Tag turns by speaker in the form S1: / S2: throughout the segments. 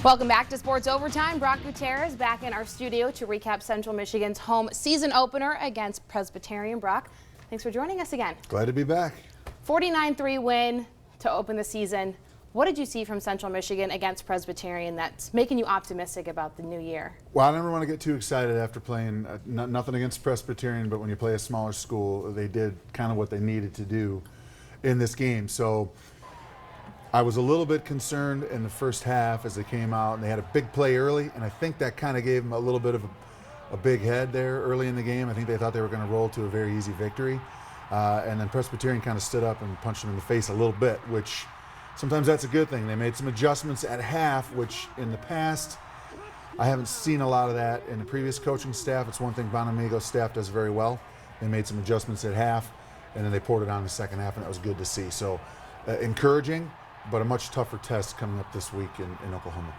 S1: Welcome back to Sports Overtime. Brock Gutierrez back in our studio to recap Central Michigan's home season opener against Presbyterian. Brock, thanks for joining us again.
S2: Glad to be back.
S1: 49-3 win to open the season. What did you see from Central Michigan against Presbyterian that's making you optimistic about the new year?
S2: Well, I never want to get too excited after playing, nothing against Presbyterian, but when you play a smaller school, they did kind of what they needed to do in this game. So I was a little bit concerned in the first half as they came out and they had a big play early, and I think that kind of gave them a little bit of a big head there early in the game. I think they thought they were going to roll to a very easy victory. And then Presbyterian kind of stood up and punched them in the face a little bit, which sometimes that's a good thing. They made some adjustments at half, which in the past, I haven't seen a lot of that in the previous coaching staff. It's one thing Bonamigo's staff does very well. They made some adjustments at half, and then they poured it on in the second half, and that was good to see. So encouraging, but a much tougher test coming up this week in Oklahoma.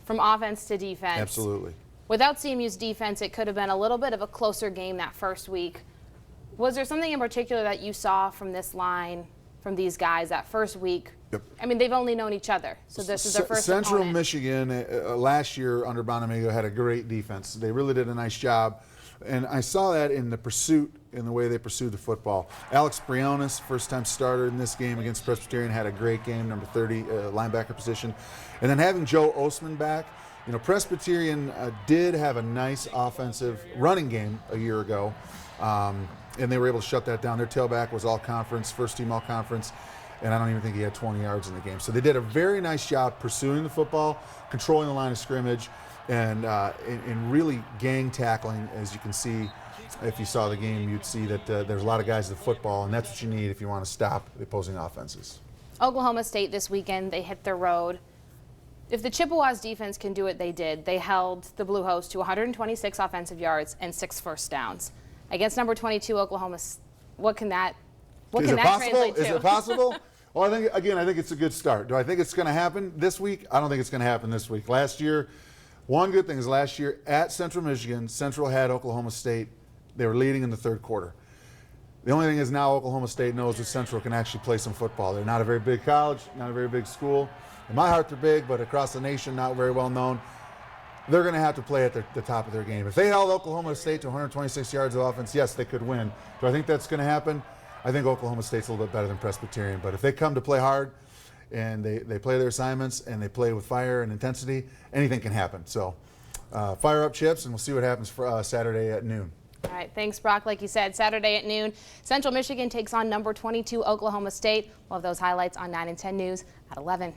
S1: From offense to defense.
S2: Absolutely.
S1: Without CMU's defense, it could have been a little bit of a closer game that first week. Was there something in particular that you saw from this line, from these guys that first week?
S2: Yep.
S1: I mean, they've only known each other, so this is their first
S2: Central
S1: opponent.
S2: Michigan last year under Bonamigo had a great defense. They really did a nice job, and I saw that in the pursuit, in the way they pursued the football. Alex Briones, first-time starter in this game against Presbyterian, had a great game, number 30 linebacker position. And then having Joe Osman back, you know, Presbyterian did have a nice offensive running game a year ago, and they were able to shut that down. Their tailback was all-conference, first-team all-conference, and I don't even think he had 20 yards in the game. So they did a very nice job pursuing the football, controlling the line of scrimmage, and really gang tackling. As you can see, if you saw the game, you'd see that there's a lot of guys in the football, and that's what you need if you want to stop the opposing offenses.
S1: Oklahoma State this weekend, they hit their road. If the Chippewas defense can do it, they did. They held the Blue Hose to 126 offensive yards and 6 first downs. Against number 22 Oklahoma, what can that translate to?
S2: Is it possible? Well, I think it's a good start. Do I think it's going to happen this week? I don't think it's going to happen this week. Last year, one good thing is last year at Central Michigan, Central had Oklahoma State. They were leading in the third quarter. The only thing is now Oklahoma State knows that Central can actually play some football. They're not a very big college, not a very big school. In my heart, they're big, but across the nation, not very well known. They're going to have to play at the top of their game. If they held Oklahoma State to 126 yards of offense, yes, they could win. Do I think that's going to happen? I think Oklahoma State's a little bit better than Presbyterian. But if they come to play hard and they play their assignments and they play with fire and intensity, anything can happen. So fire up chips, and we'll see what happens for Saturday at noon.
S1: All right, thanks, Brock. Like you said, Saturday at noon, Central Michigan takes on number 22 Oklahoma State. We'll have those highlights on 9 and 10 News at 11.